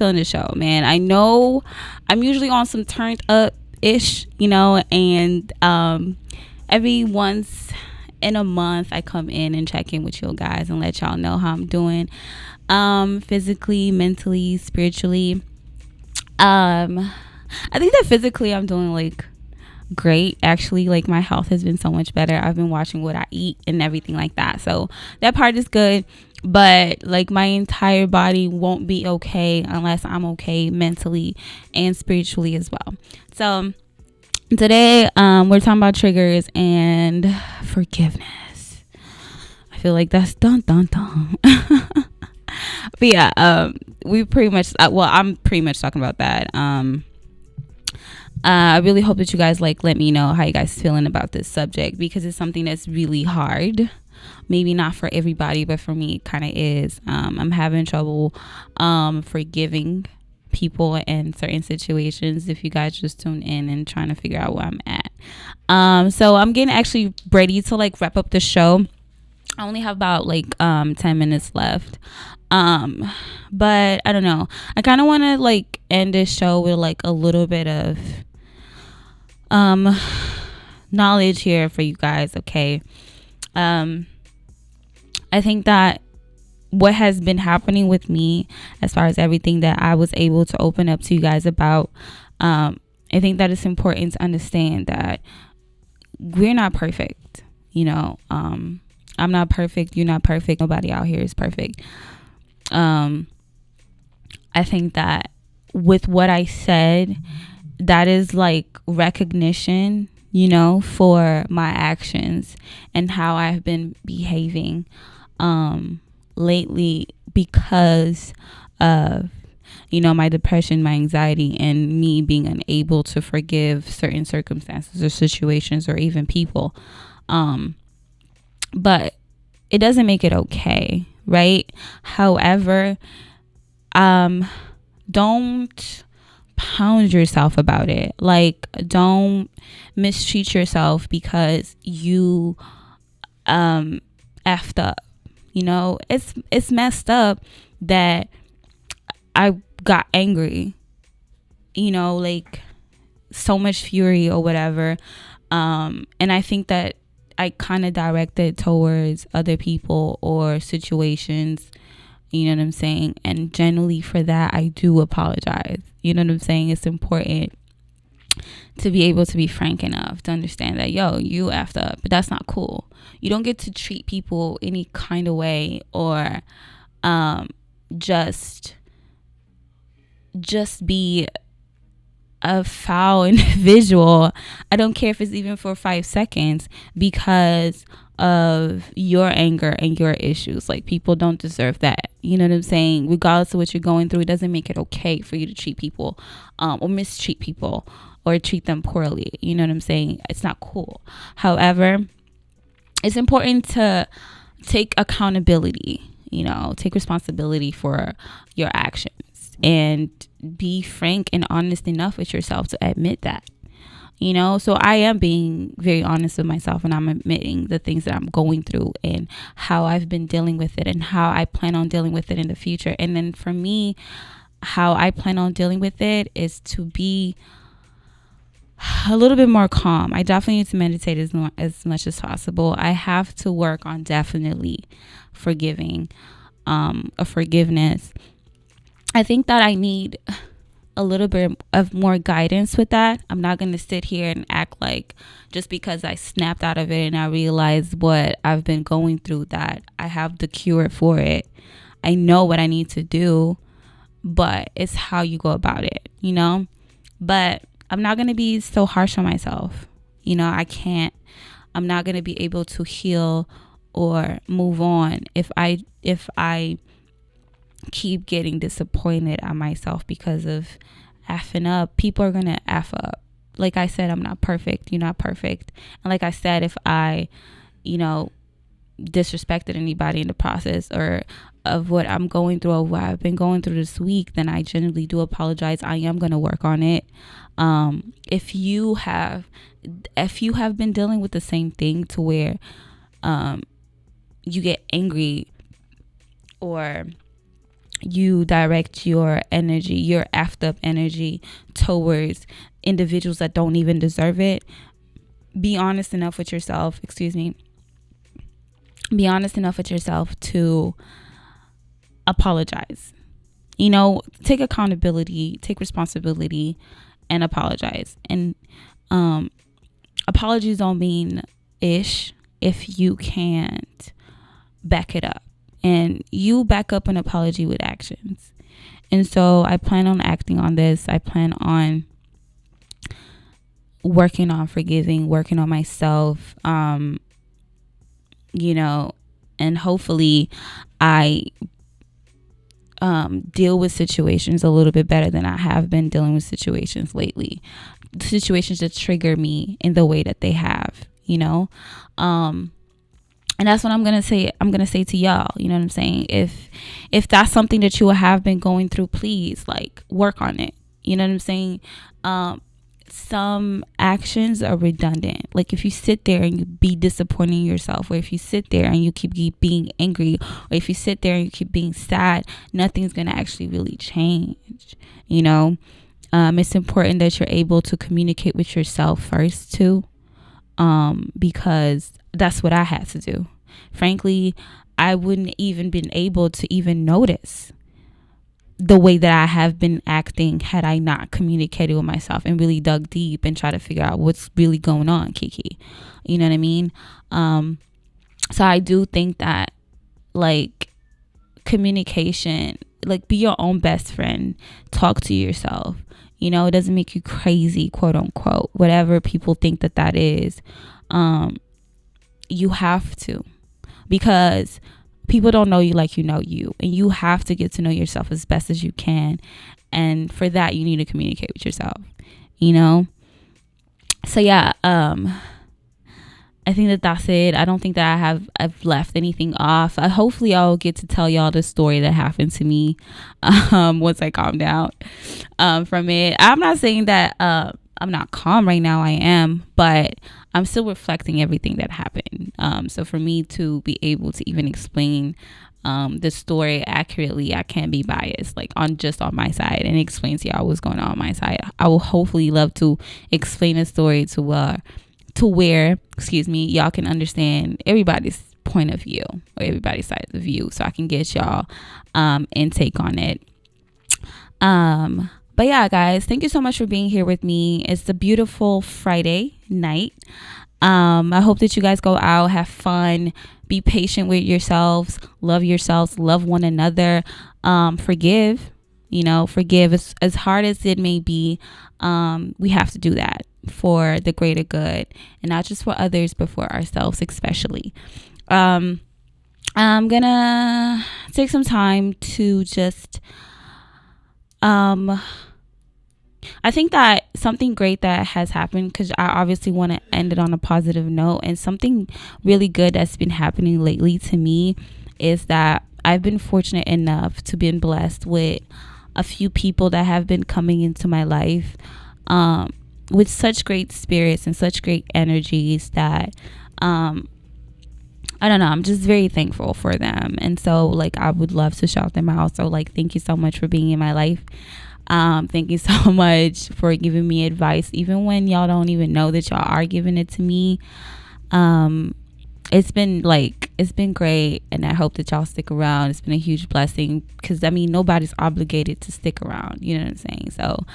feeling the show, man. I know I'm usually on some turned up ish, and every once in a month I come in and check in with you guys and let y'all know how I'm doing, physically, mentally, spiritually. I think that physically I'm doing like great, actually. Like, my health has been so much better. I've been watching what I eat and everything like that, so that part is good. But like, my entire body won't be okay unless I'm okay mentally and spiritually as well. So today we're talking about triggers and forgiveness. I feel like that's dun dun dun. But yeah, we pretty much I'm pretty much talking about that. I really hope that you guys let me know how you guys feeling about this subject, because it's something that's really hard. Maybe not for everybody, but for me it kind of is. I'm having trouble forgiving people in certain situations, if you guys just tune in and trying to figure out where I'm at. So I'm getting actually ready to wrap up the show. I only have about 10 minutes left. But I don't know, I kind of want to end this show with a little bit of knowledge here for you guys. Okay. I think that what has been happening with me, as far as everything that I was able to open up to you guys about, I think that it's important to understand that we're not perfect. I'm not perfect. You're not perfect. Nobody out here is perfect. I think that with what I said, that is recognition, for my actions and how I've been behaving lately, because of my depression, my anxiety, and me being unable to forgive certain circumstances or situations or even people. But it doesn't make it okay, right? However, don't pound yourself about it. Don't mistreat yourself because you effed up. It's messed up that I got angry, so much fury or whatever. And I think that I kind of directed towards other people or situations. You know what I'm saying? And generally for that, I do apologize. You know what I'm saying? It's important to be able to be frank enough to understand that, you effed up, but that's not cool. You don't get to treat people any kind of way or just be a foul individual. I don't care if it's even for 5 seconds, because of your anger and your issues. People don't deserve that. You know what I'm saying? Regardless of what you're going through, it doesn't make it okay for you to treat people or mistreat people or treat them poorly. You know what I'm saying? It's not cool. However, it's important to take accountability, take responsibility for your actions and be frank and honest enough with yourself to admit that. So I am being very honest with myself, and I'm admitting the things that I'm going through and how I've been dealing with it and how I plan on dealing with it in the future. And then for me, how I plan on dealing with it is to be a little bit more calm. I definitely need to meditate as much as possible. I have to work on definitely forgiving, a forgiveness. I think that I need a little bit of more guidance with that. I'm not going to sit here and act like just because I snapped out of it and I realized what I've been going through that I have the cure for it. I know what I need to do, but it's how you go about it, But I'm not going to be so harsh on myself. I'm not going to be able to heal or move on if I keep getting disappointed at myself because of effing up. People are gonna F up. Like I said, I'm not perfect. You're not perfect. And like I said, if I disrespected anybody in the process or of what I'm going through or what I've been going through this week, then I genuinely do apologize. I am gonna work on it. If you have been dealing with the same thing to where you get angry or you direct your energy, your effed up energy, towards individuals that don't even deserve it. Be honest enough with yourself, be honest enough with yourself to apologize. Take accountability, take responsibility, and apologize. And apologies don't mean ish if you can't back it up. And you back up an apology with actions. And so I plan on acting on this. I plan on working on forgiving, working on myself, and hopefully I deal with situations a little bit better than I have been dealing with situations lately. Situations that trigger me in the way that they have, and that's what I'm gonna say to y'all. You know what I'm saying? If that's something that you have been going through, please work on it. You know what I'm saying? Some actions are redundant. If you sit there and you be disappointing yourself, or if you sit there and you keep being angry, or if you sit there and you keep being sad, nothing's gonna actually really change. It's important that you're able to communicate with yourself first too, because that's what I had to do. Frankly, I wouldn't even been able to even notice the way that I have been acting had I not communicated with myself and really dug deep and try to figure out what's really going on, Kiki. You know what I mean? So I do think that communication, be your own best friend, talk to yourself. It doesn't make you crazy, quote unquote, whatever people think that is. You have to, because people don't know you like you know you, and you have to get to know yourself as best as you can. And for that, you need to communicate with yourself, So yeah, I think that's it. I don't think that I've left anything off. Hopefully I'll get to tell y'all the story that happened to me once I calm down from it. I'm not saying that I'm not calm right now. I am, but I'm still reflecting everything that happened. So for me to be able to even explain the story accurately, I can't be biased on my side and explain to y'all what's going on my side. I will hopefully love to explain a story to where y'all can understand everybody's point of view, or everybody's side of the view, so I can get y'all intake on it. But yeah, guys, thank you so much for being here with me. It's a beautiful Friday night. I hope that you guys go out, have fun, be patient with yourselves, love one another, forgive, forgive as hard as it may be. We have to do that for the greater good, and not just for others, but for ourselves especially. I'm gonna take some time to just I think that something great that has happened, because I obviously want to end it on a positive note, and something really good that's been happening lately to me is that I've been fortunate enough to be blessed with a few people that have been coming into my life with such great spirits and such great energies that I don't know, I'm just very thankful for them. And so I would love to shout them out. So thank you so much for being in my life. Thank you so much for giving me advice, even when y'all don't even know that y'all are giving it to me. It's been great, and I hope that y'all stick around. It's been a huge blessing, because nobody's obligated to stick around, you know what I'm saying? So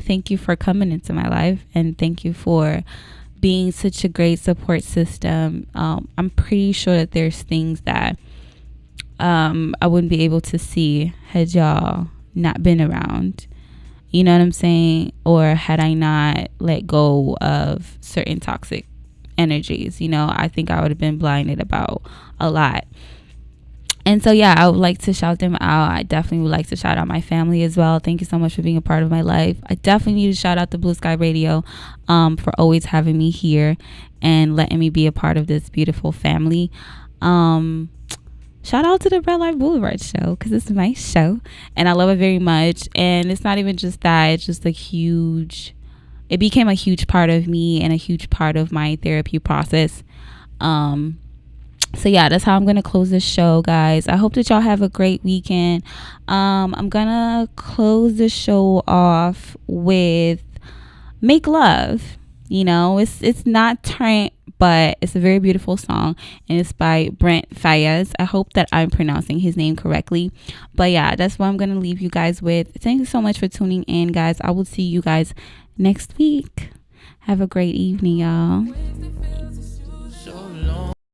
thank you for coming into my life, and thank you for being such a great support system. I'm pretty sure that there's things that I wouldn't be able to see had y'all not been around, you know what I'm saying? Or had I not let go of certain toxic energies, I think I would have been blinded about a lot. And so yeah, I would like to shout them out. I definitely would like to shout out my family as well. Thank you so much for being a part of my life. I definitely need to shout out the Blue Sky Radio for always having me here and letting me be a part of this beautiful family. Shout out to the RedLihgt Blvd show, because it's my show and I love it very much. And it's not even just that, it's just it became a huge part of me and a huge part of my therapy process. So yeah, that's how I'm gonna close this show, guys. I hope that y'all have a great weekend. I'm gonna close the show off with Make Love. You know, it's not Trent, but it's a very beautiful song, and it's by Brent Fayez. I hope that I'm pronouncing his name correctly. But yeah, that's what I'm gonna leave you guys with. Thank you so much for tuning in, guys. I will see you guys next week. Have a great evening, y'all.